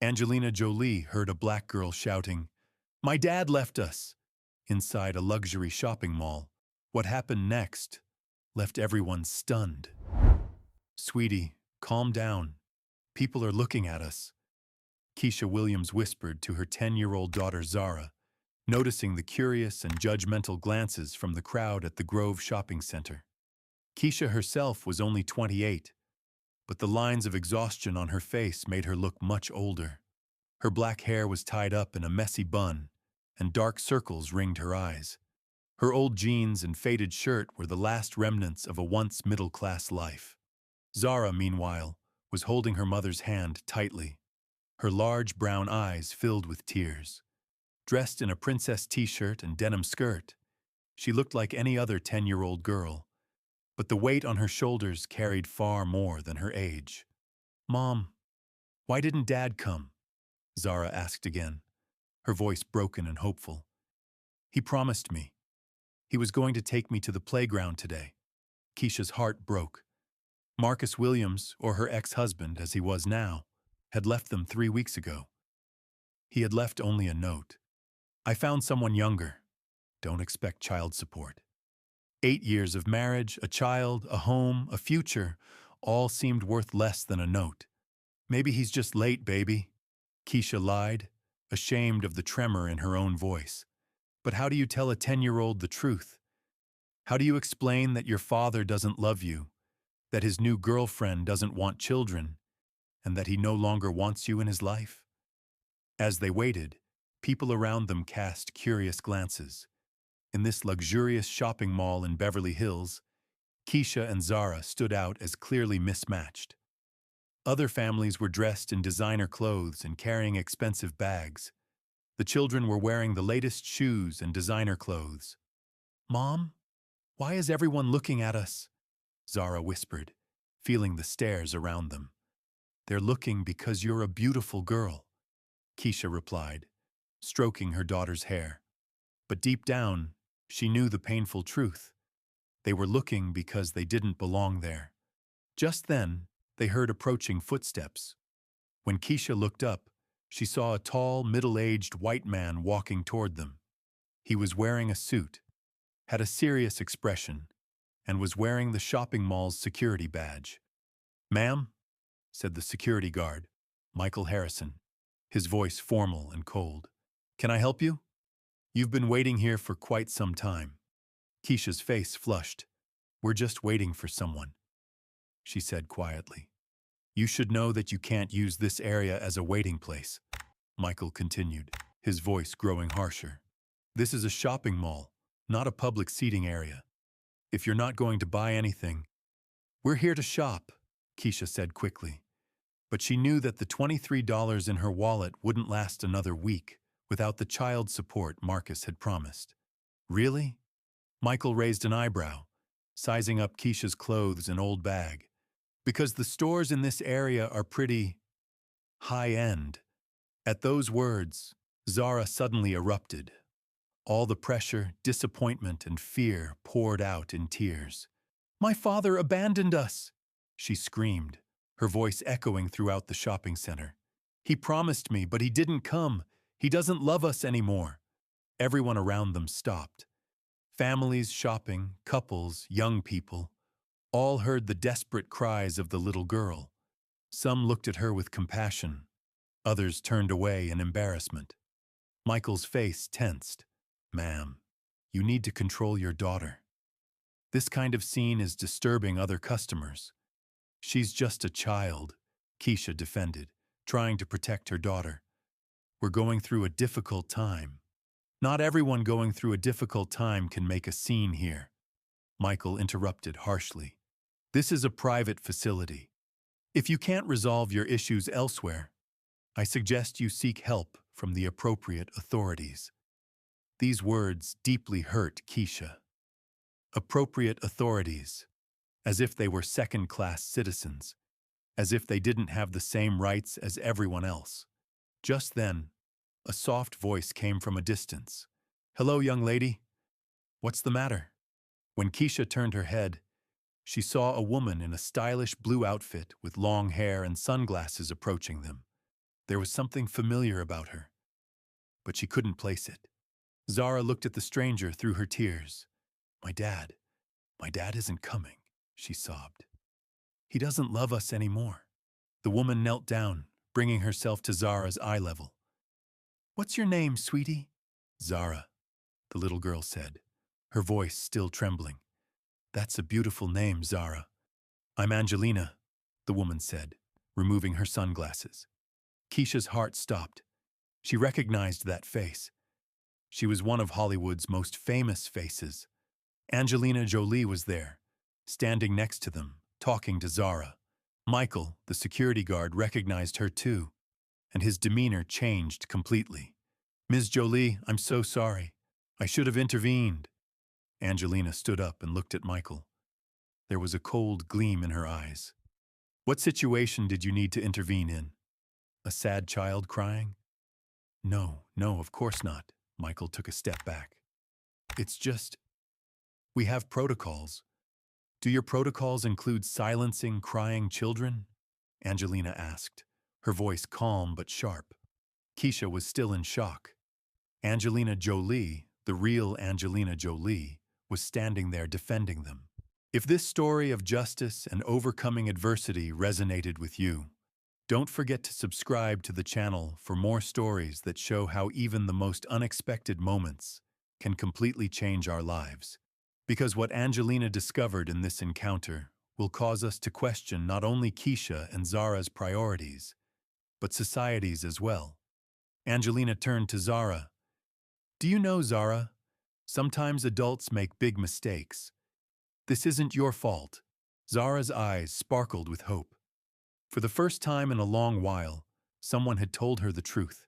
Angelina Jolie heard a black girl shouting, "My dad left us!" inside a luxury shopping mall. What happened next left everyone stunned. "Sweetie, calm down. People are looking at us," Keisha Williams whispered to her 10-year-old daughter Zara, noticing the curious and judgmental glances from the crowd at the Grove shopping center. Keisha herself was only 28, but the lines of exhaustion on her face made her look much older. Her black hair was tied up in a messy bun, and dark circles ringed her eyes. Her old jeans and faded shirt were the last remnants of a once middle-class life. Zara, meanwhile, was holding her mother's hand tightly, her large brown eyes filled with tears. Dressed in a princess t-shirt and denim skirt, she looked like any other 10-year-old girl, but the weight on her shoulders carried far more than her age. "Mom, why didn't Dad come?" Zara asked again, her voice broken and hopeful. "He promised me. He was going to take me to the playground today." Keisha's heart broke. Marcus Williams, or her ex-husband as he was now, had left them 3 weeks ago. He had left only a note. "I found someone younger. Don't expect child support." 8 years of marriage, a child, a home, a future, all seemed worth less than a note. "Maybe he's just late, baby," Keisha lied, ashamed of the tremor in her own voice. But how do you tell a 10-year-old the truth? How do you explain that your father doesn't love you, that his new girlfriend doesn't want children, and that he no longer wants you in his life? As they waited, people around them cast curious glances. In this luxurious shopping mall in Beverly Hills, Keisha and Zara stood out as clearly mismatched. Other families were dressed in designer clothes and carrying expensive bags. The children were wearing the latest shoes and designer clothes. "Mom, why is everyone looking at us?" Zara whispered, feeling the stares around them. "They're looking because you're a beautiful girl," Keisha replied, stroking her daughter's hair. But deep down, she knew the painful truth. They were looking because they didn't belong there. Just then, they heard approaching footsteps. When Keisha looked up, she saw a tall, middle-aged white man walking toward them. He was wearing a suit, had a serious expression, and was wearing the shopping mall's security badge. "Ma'am," said the security guard, Michael Harrison, his voice formal and cold. "Can I help you? You've been waiting here for quite some time." Keisha's face flushed. "We're just waiting for someone," she said quietly. "You should know that you can't use this area as a waiting place," Michael continued, his voice growing harsher. "This is a shopping mall, not a public seating area. If you're not going to buy anything—" "We're here to shop," Keisha said quickly. But she knew that the $23 in her wallet wouldn't last another week without the child support Marcus had promised. "Really?" Michael raised an eyebrow, sizing up Keisha's clothes and old bag. "Because the stores in this area are pretty high-end." At those words, Zara suddenly erupted. All the pressure, disappointment, and fear poured out in tears. "My father abandoned us!" she screamed, her voice echoing throughout the shopping center. "He promised me, but he didn't come. He doesn't love us anymore." Everyone around them stopped. Families shopping, couples, young people, all heard the desperate cries of the little girl. Some looked at her with compassion. Others turned away in embarrassment. Michael's face tensed. "Ma'am, you need to control your daughter. This kind of scene is disturbing other customers." "She's just a child," Keisha defended, trying to protect her daughter. "We're going through a difficult time." "Not everyone going through a difficult time can make a scene here," Michael interrupted harshly. "This is a private facility. If you can't resolve your issues elsewhere, I suggest you seek help from the appropriate authorities." These words deeply hurt Keisha. Appropriate authorities, as if they were second-class citizens, as if they didn't have the same rights as everyone else. Just then, a soft voice came from a distance. "Hello, young lady. What's the matter?" When Keisha turned her head, she saw a woman in a stylish blue outfit with long hair and sunglasses approaching them. There was something familiar about her, but she couldn't place it. Zara looked at the stranger through her tears. My dad isn't coming, she sobbed. He doesn't love us anymore. The woman knelt down, bringing herself to Zara's eye level. What's your name, sweetie? Zara, the little girl said, her voice still trembling. That's a beautiful name, Zara. I'm Angelina, the woman said, removing her sunglasses. Keisha's heart stopped. She recognized that face. She was one of Hollywood's most famous faces. Angelina Jolie was there, standing next to them, talking to Zara. Michael, the security guard, recognized her too, and his demeanor changed completely. Ms. Jolie, I'm so sorry. I should have intervened. Angelina stood up and looked at Michael. There was a cold gleam in her eyes. What situation did you need to intervene in? A sad child crying? No, of course not. Michael took a step back. It's just, we have protocols. Do your protocols include silencing crying children? Angelina asked, her voice calm but sharp. Keisha was still in shock. Angelina Jolie, the real Angelina Jolie, was standing there defending them. If this story of justice and overcoming adversity resonated with you, don't forget to subscribe to the channel for more stories that show how even the most unexpected moments can completely change our lives. Because what Angelina discovered in this encounter will cause us to question not only Keisha and Zara's priorities, but society's as well. Angelina turned to Zara. Do you know, Zara, sometimes adults make big mistakes. This isn't your fault. Zara's eyes sparkled with hope. For the first time in a long while, someone had told her the truth.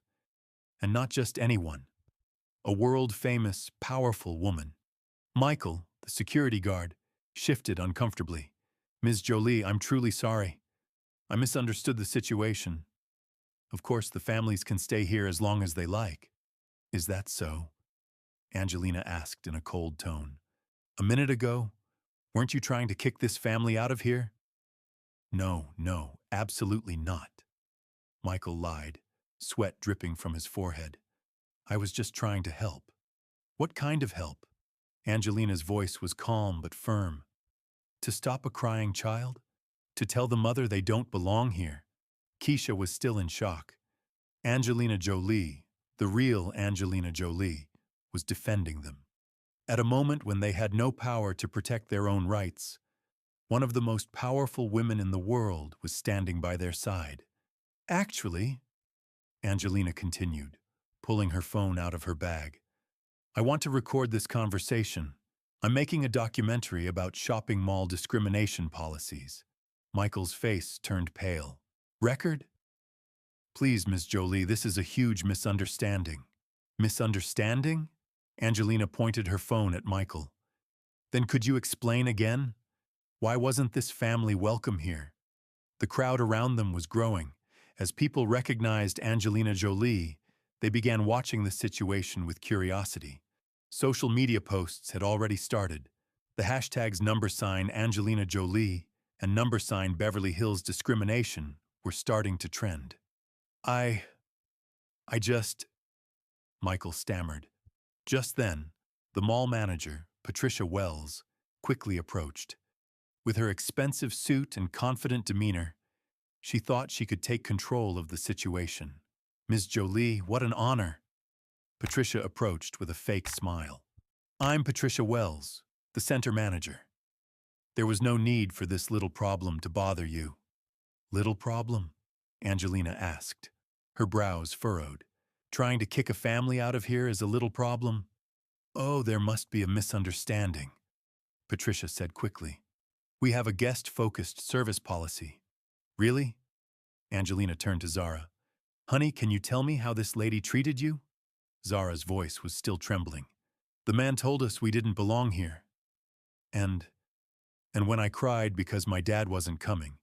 And not just anyone. A world-famous, powerful woman. Michael, the security guard, shifted uncomfortably. Ms. Jolie, I'm truly sorry. I misunderstood the situation. Of course, the families can stay here as long as they like. Is that so? Angelina asked in a cold tone. A minute ago, weren't you trying to kick this family out of here? No, absolutely not. Michael lied, sweat dripping from his forehead. I was just trying to help. What kind of help? Angelina's voice was calm but firm. To stop a crying child? To tell the mother they don't belong here? Keisha was still in shock. Angelina Jolie, the real Angelina Jolie, was defending them. At a moment when they had no power to protect their own rights, one of the most powerful women in the world was standing by their side. Actually, Angelina continued, pulling her phone out of her bag, I want to record this conversation. I'm making a documentary about shopping mall discrimination policies. Michael's face turned pale. Record? Please, Ms. Jolie, this is a huge misunderstanding. Misunderstanding? Angelina pointed her phone at Michael. Then could you explain again? Why wasn't this family welcome here? The crowd around them was growing. As people recognized Angelina Jolie, they began watching the situation with curiosity. Social media posts had already started. The hashtags #Angelina Jolie and #Beverly Hills discrimination were starting to trend. I just, Michael stammered. Just then, the mall manager, Patricia Wells, quickly approached. With her expensive suit and confident demeanor, she thought she could take control of the situation. Ms. Jolie, what an honor. Patricia approached with a fake smile. I'm Patricia Wells, the center manager. There was no need for this little problem to bother you. Little problem? Angelina asked, her brows furrowed. Trying to kick a family out of here is a little problem? Oh, there must be a misunderstanding, Patricia said quickly. We have a guest-focused service policy. Really? Angelina turned to Zara. Honey, can you tell me how this lady treated you? Zara's voice was still trembling. The man told us we didn't belong here. And when I cried because my dad wasn't coming,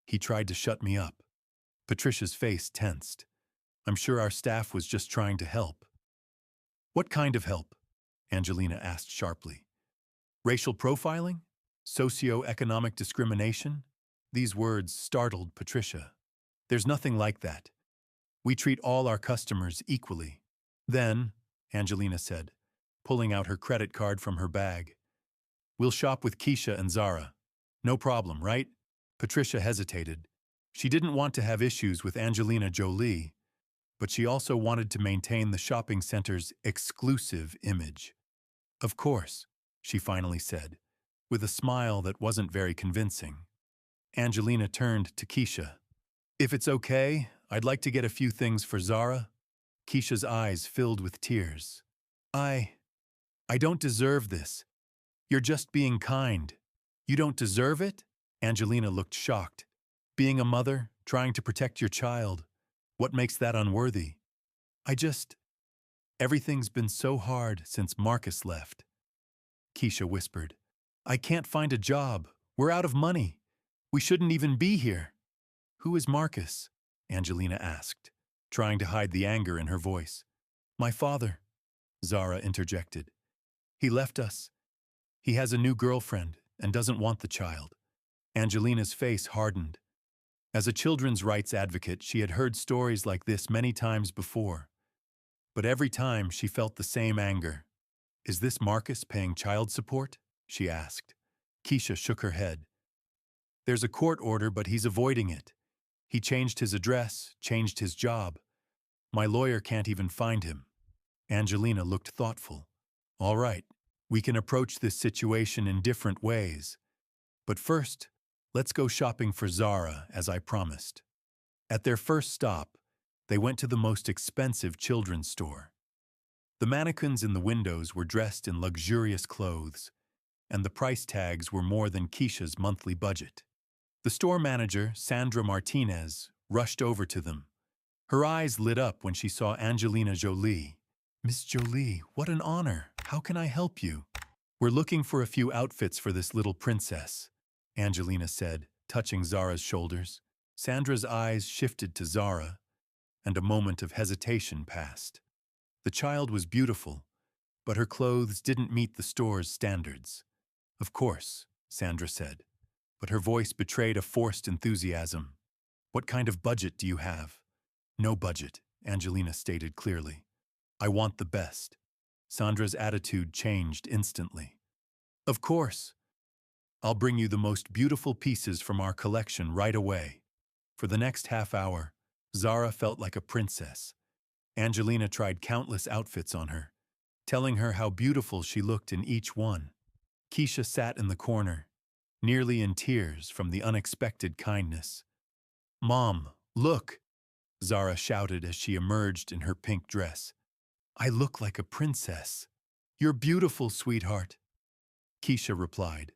he tried to shut me up. Patricia's face tensed. I'm sure our staff was just trying to help. What kind of help? Angelina asked sharply. Racial profiling? Socioeconomic discrimination? These words startled Patricia. There's nothing like that. We treat all our customers equally. Then, Angelina said, pulling out her credit card from her bag, we'll shop with Keisha and Zara. No problem, right? Patricia hesitated. She didn't want to have issues with Angelina Jolie, but she also wanted to maintain the shopping center's exclusive image. Of course, she finally said, with a smile that wasn't very convincing. Angelina turned to Keisha. If it's okay, I'd like to get a few things for Zara. Keisha's eyes filled with tears. I don't deserve this. You're just being kind. You don't deserve it? Angelina looked shocked. Being a mother, trying to protect your child, what makes that unworthy? Everything's been so hard since Marcus left. Keisha whispered. I can't find a job. We're out of money. We shouldn't even be here. Who is Marcus? Angelina asked, trying to hide the anger in her voice. My father, Zara interjected. He left us. He has a new girlfriend and doesn't want the child. Angelina's face hardened. As a children's rights advocate, she had heard stories like this many times before. But every time she felt the same anger. Is this Marcus paying child support? She asked. Keisha shook her head. There's a court order, but he's avoiding it. He changed his address, changed his job. My lawyer can't even find him. Angelina looked thoughtful. All right, we can approach this situation in different ways. But first, let's go shopping for Zara, as I promised. At their first stop, they went to the most expensive children's store. The mannequins in the windows were dressed in luxurious clothes, and the price tags were more than Keisha's monthly budget. The store manager, Sandra Martinez, rushed over to them. Her eyes lit up when she saw Angelina Jolie. Miss Jolie, what an honor. How can I help you? We're looking for a few outfits for this little princess, Angelina said, touching Zara's shoulders. Sandra's eyes shifted to Zara, and a moment of hesitation passed. The child was beautiful, but her clothes didn't meet the store's standards. Of course, Sandra said, but her voice betrayed a forced enthusiasm. What kind of budget do you have? No budget, Angelina stated clearly. I want the best. Sandra's attitude changed instantly. Of course. I'll bring you the most beautiful pieces from our collection right away. For the next half hour, Zara felt like a princess. Angelina tried countless outfits on her, telling her how beautiful she looked in each one. Keisha sat in the corner, nearly in tears from the unexpected kindness. Mom, look! Zara shouted as she emerged in her pink dress. I look like a princess. You're beautiful, sweetheart. Keisha replied,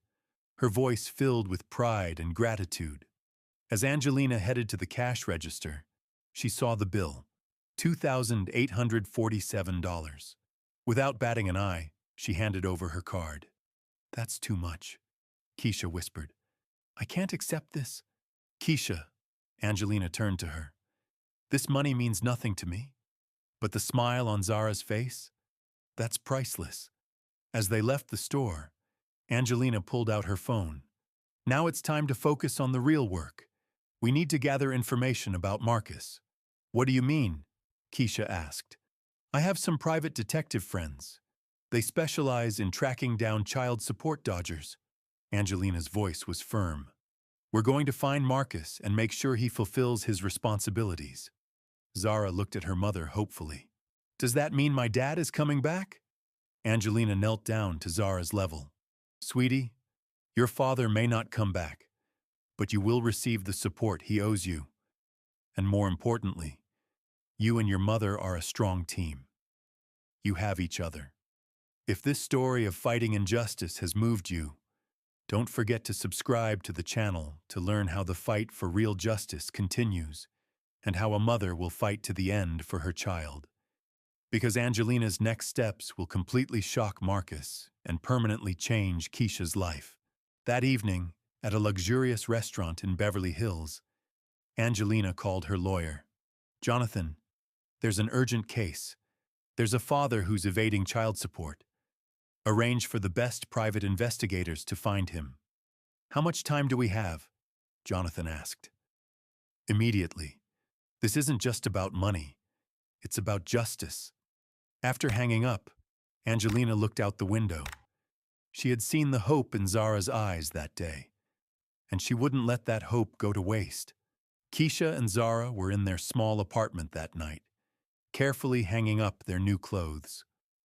her voice filled with pride and gratitude. As Angelina headed to the cash register, she saw the bill, $2,847. Without batting an eye, she handed over her card. That's too much, Keisha whispered. I can't accept this. Keisha, Angelina turned to her. This money means nothing to me. But the smile on Zara's face? That's priceless. As they left the store, Angelina pulled out her phone. Now it's time to focus on the real work. We need to gather information about Marcus. What do you mean? Keisha asked. I have some private detective friends. They specialize in tracking down child support dodgers. Angelina's voice was firm. We're going to find Marcus and make sure he fulfills his responsibilities. Zara looked at her mother hopefully. Does that mean my dad is coming back? Angelina knelt down to Zara's level. Sweetie, your father may not come back, but you will receive the support he owes you. And more importantly, you and your mother are a strong team. You have each other. If this story of fighting injustice has moved you, don't forget to subscribe to the channel to learn how the fight for real justice continues and how a mother will fight to the end for her child. Because Angelina's next steps will completely shock Marcus and permanently change Keisha's life. That evening, at a luxurious restaurant in Beverly Hills, Angelina called her lawyer. Jonathan, there's an urgent case. There's a father who's evading child support. Arrange for the best private investigators to find him. How much time do we have? Jonathan asked. Immediately. This isn't just about money. It's about justice. After hanging up, Angelina looked out the window. She had seen the hope in Zara's eyes that day, and she wouldn't let that hope go to waste. Keisha and Zara were in their small apartment that night, carefully hanging up their new clothes.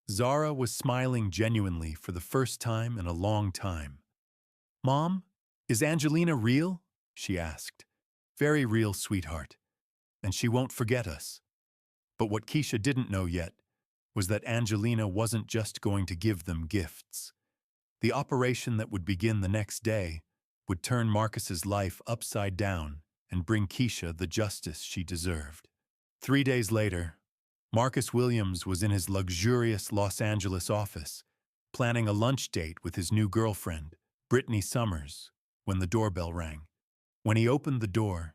Zara was smiling genuinely for the first time in a long time. "Mom, is Angelina real?" she asked. "Very real, sweetheart. And she won't forget us." But what Keisha didn't know yet was that Angelina wasn't just going to give them gifts. The operation that would begin the next day would turn Marcus's life upside down and bring Keisha the justice she deserved. 3 days later, Marcus Williams was in his luxurious Los Angeles office, planning a lunch date with his new girlfriend, Brittany Summers, when the doorbell rang. When he opened the door,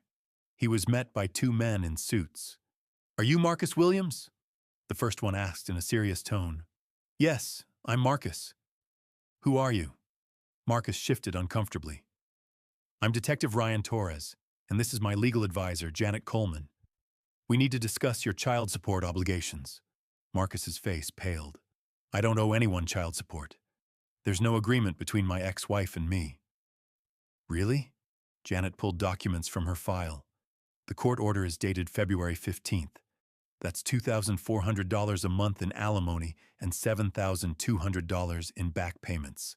he was met by 2 men in suits. "Are you Marcus Williams?" the first one asked in a serious tone. "Yes, I'm Marcus." "Who are you?" Marcus shifted uncomfortably. "I'm Detective Ryan Torres, and this is my legal advisor, Janet Coleman. We need to discuss your child support obligations." Marcus's face paled. "I don't owe anyone child support. There's no agreement between my ex-wife and me." "Really?" Janet pulled documents from her file. "The court order is dated February 15th. That's $2,400 a month in alimony and $7,200 in back payments.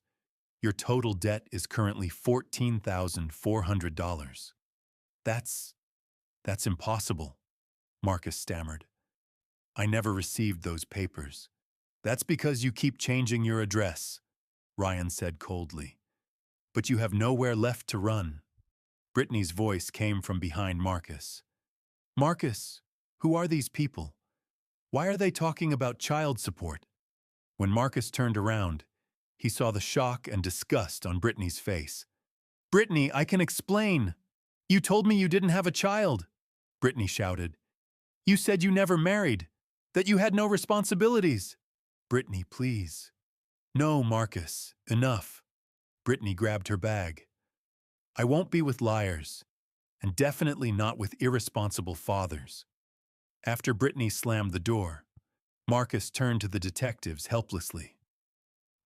Your total debt is currently $14,400. That's impossible," Marcus stammered. "I never received those papers." "That's because you keep changing your address," Ryan said coldly. "But you have nowhere left to run." Brittany's voice came from behind Marcus. "Marcus, who are these people? Why are they talking about child support?" When Marcus turned around, he saw the shock and disgust on Brittany's face. "Brittany, I can explain. You told me you didn't have a child," Brittany shouted. "You said you never married, that you had no responsibilities." "Brittany, please." "No, Marcus, enough." Brittany grabbed her bag. "I won't be with liars, and definitely not with irresponsible fathers." After Brittany slammed the door, Marcus turned to the detectives helplessly.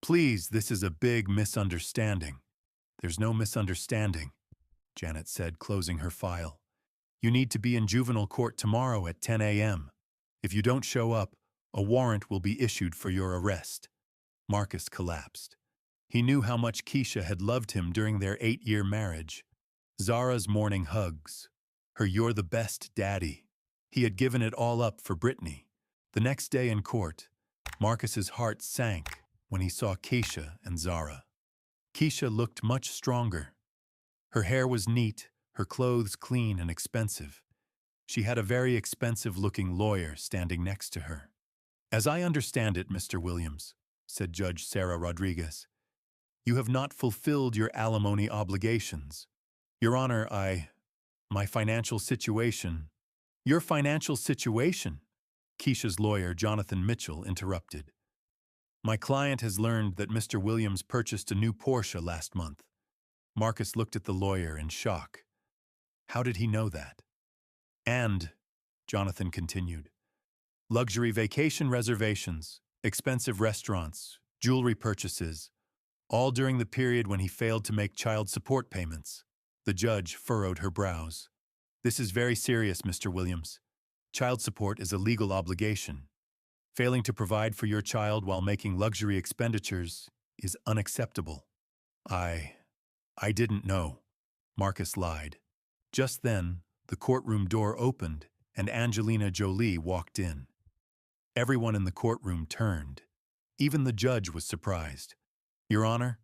"Please, this is a big misunderstanding." "There's no misunderstanding," Janet said, closing her file. "You need to be in juvenile court tomorrow at 10 a.m. If you don't show up, a warrant will be issued for your arrest." Marcus collapsed. He knew how much Keisha had loved him during their 8-year marriage. Zara's morning hugs, her "you're the best, daddy." He had given it all up for Brittany. The next day in court, Marcus's heart sank when he saw Keisha and Zara. Keisha looked much stronger. Her hair was neat, her clothes clean and expensive. She had a very expensive-looking lawyer standing next to her. "As I understand it, Mr. Williams," said Judge Sarah Rodriguez, "you have not fulfilled your alimony obligations." "Your Honor, my financial situation—" "Your financial situation?" Keisha's lawyer, Jonathan Mitchell, interrupted. "My client has learned that Mr. Williams purchased a new Porsche last month." Marcus looked at the lawyer in shock. How did he know that? "And," Jonathan continued, "luxury vacation reservations, expensive restaurants, jewelry purchases, all during the period when he failed to make child support payments." The judge furrowed her brows. "This is very serious, Mr. Williams. Child support is a legal obligation. Failing to provide for your child while making luxury expenditures is unacceptable." I didn't know," Marcus lied. Just then, the courtroom door opened and Angelina Jolie walked in. Everyone in the courtroom turned. Even the judge was surprised. "Your Honor,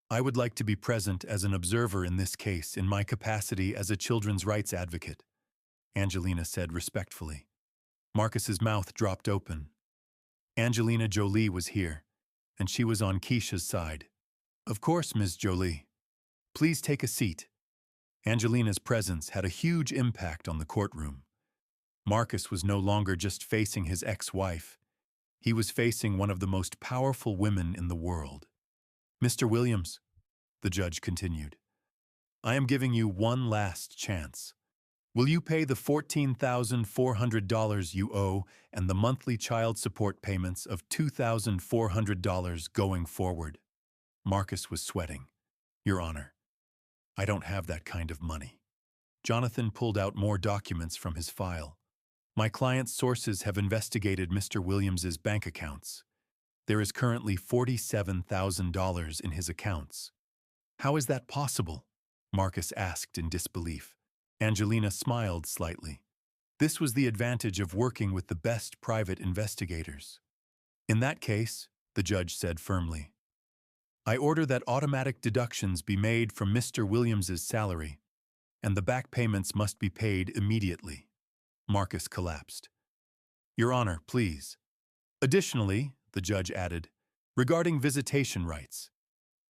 I would like to be present as an observer in this case in my capacity as a children's rights advocate," Angelina said respectfully. Marcus's mouth dropped open. Angelina Jolie was here, and she was on Keisha's side. "Of course, Ms. Jolie. Please take a seat." Angelina's presence had a huge impact on the courtroom. Marcus was no longer just facing his ex-wife. He was facing one of the most powerful women in the world. "Mr. Williams," the judge continued, "I am giving you one last chance. Will you pay the $14,400 you owe and the monthly child support payments of $2,400 going forward? Marcus was sweating. Your Honor, I don't have that kind of money. Jonathan pulled out more documents from his file. My client's sources have investigated Mr. Williams's bank accounts. There is currently $47,000 in his accounts. How is that possible? Marcus asked in disbelief. Angelina smiled slightly. This was the advantage of working with the best private investigators. In that case, the judge said firmly, I order that automatic deductions be made from Mr. Williams's salary, and the back payments must be paid immediately. Marcus collapsed. Your Honor, please. Additionally, the judge added, regarding visitation rights,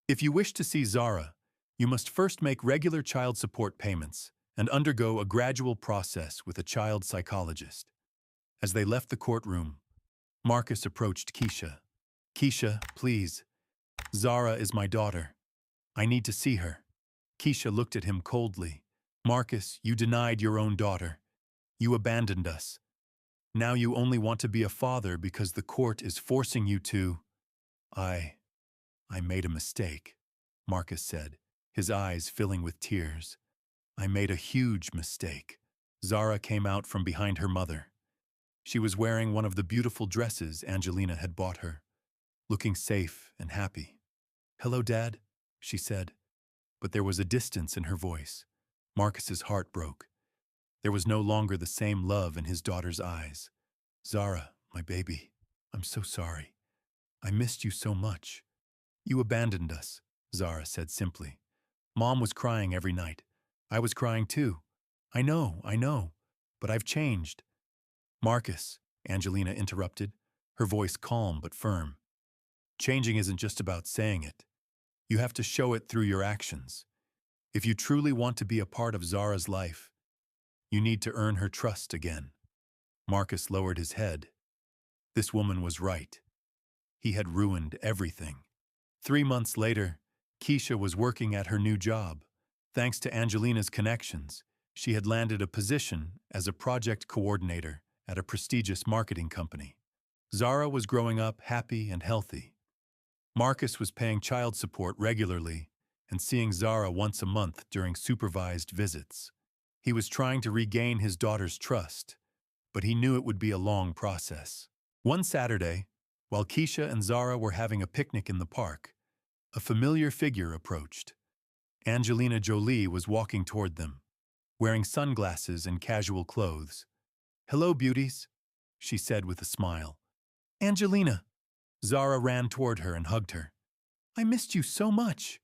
if you wish to see Zara, you must first make regular child support payments and undergo a gradual process with a child psychologist. As they left the courtroom, Marcus approached Keisha. Keisha, please. Zara is my daughter. I need to see her. Keisha looked at him coldly. Marcus, you denied your own daughter. You abandoned us. Now you only want to be a father because the court is forcing you to. I made a mistake, Marcus said, his eyes filling with tears. I made a huge mistake. Zara came out from behind her mother. She was wearing one of the beautiful dresses Angelina had bought her, looking safe and happy. Hello, Dad, she said, but there was a distance in her voice. Marcus's heart broke. There was no longer the same love in his daughter's eyes. Zara, my baby, I'm so sorry. I missed you so much. You abandoned us, Zara said simply. Mom was crying every night. I was crying too. I know, but I've changed. Marcus, Angelina interrupted, her voice calm but firm. Changing isn't just about saying it. You have to show it through your actions. If you truly want to be a part of Zara's life, you need to earn her trust again. Marcus lowered his head. This woman was right. He had ruined everything. 3 months later, Keisha was working at her new job. Thanks to Angelina's connections, she had landed a position as a project coordinator at a prestigious marketing company. Zara was growing up happy and healthy. Marcus was paying child support regularly and seeing Zara once a month during supervised visits. He was trying to regain his daughter's trust, but he knew it would be a long process. One Saturday, while Keisha and Zara were having a picnic in the park, a familiar figure approached. Angelina Jolie was walking toward them, wearing sunglasses and casual clothes. Hello, beauties, she said with a smile. Angelina. Zara ran toward her and hugged her. I missed you so much.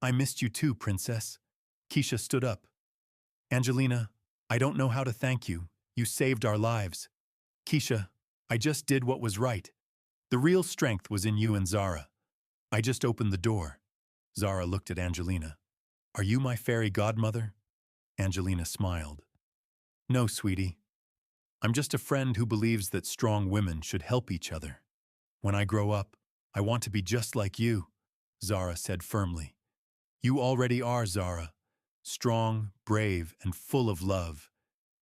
I missed you too, princess. Keisha stood up. Angelina, I don't know how to thank you. You saved our lives. Keisha, I just did what was right. The real strength was in you and Zara. I just opened the door. Zara looked at Angelina. Are you my fairy godmother? Angelina smiled. No, sweetie. I'm just a friend who believes that strong women should help each other. When I grow up, I want to be just like you, Zara said firmly. You already are, Zara. Strong, brave, and full of love.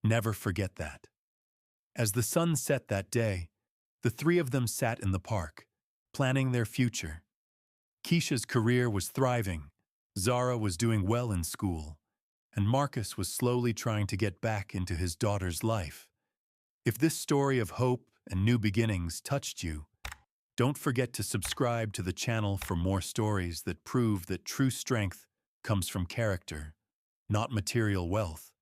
Never forget that. As the sun set that day, the three of them sat in the park, planning their future. Keisha's career was thriving, Zara was doing well in school, and Marcus was slowly trying to get back into his daughter's life. If this story of hope and new beginnings touched you, don't forget to subscribe to the channel for more stories that prove that true strength comes from character, not material wealth,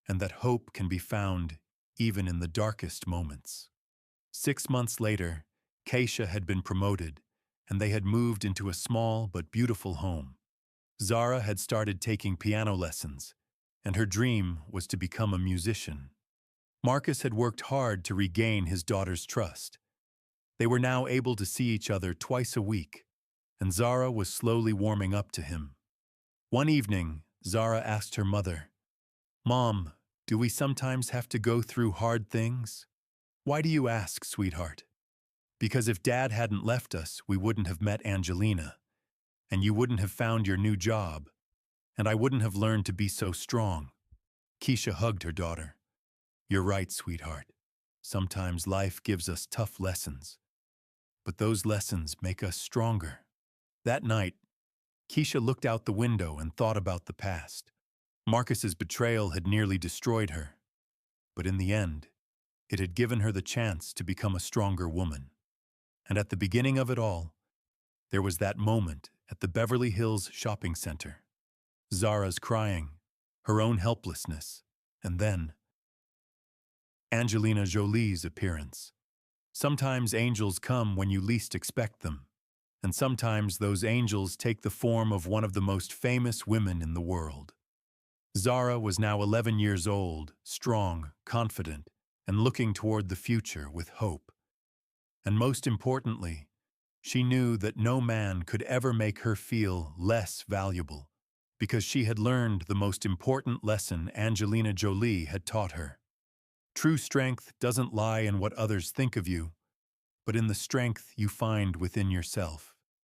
and that hope can be found even in the darkest moments. 6 months later, Keisha had been promoted, and they had moved into a small but beautiful home. Zara had started taking piano lessons, and her dream was to become a musician. Marcus had worked hard to regain his daughter's trust. They were now able to see each other twice a week, and Zara was slowly warming up to him. One evening, Zara asked her mother, Mom, do we sometimes have to go through hard things? Why do you ask, sweetheart? Because if Dad hadn't left us, we wouldn't have met Angelina, and you wouldn't have found your new job, and I wouldn't have learned to be so strong. Keisha hugged her daughter. You're right, sweetheart. Sometimes life gives us tough lessons, but those lessons make us stronger. That night, Keisha looked out the window and thought about the past. Marcus's betrayal had nearly destroyed her, but in the end, it had given her the chance to become a stronger woman. And at the beginning of it all, there was that moment at the Beverly Hills shopping center. Zara's crying, her own helplessness, and then Angelina Jolie's appearance. Sometimes angels come when you least expect them, and sometimes those angels take the form of one of the most famous women in the world. Zara was now 11 years old, strong, confident, and looking toward the future with hope. And most importantly, she knew that no man could ever make her feel less valuable, because she had learned the most important lesson Angelina Jolie had taught her. True strength doesn't lie in what others think of you, but in the strength you find within yourself.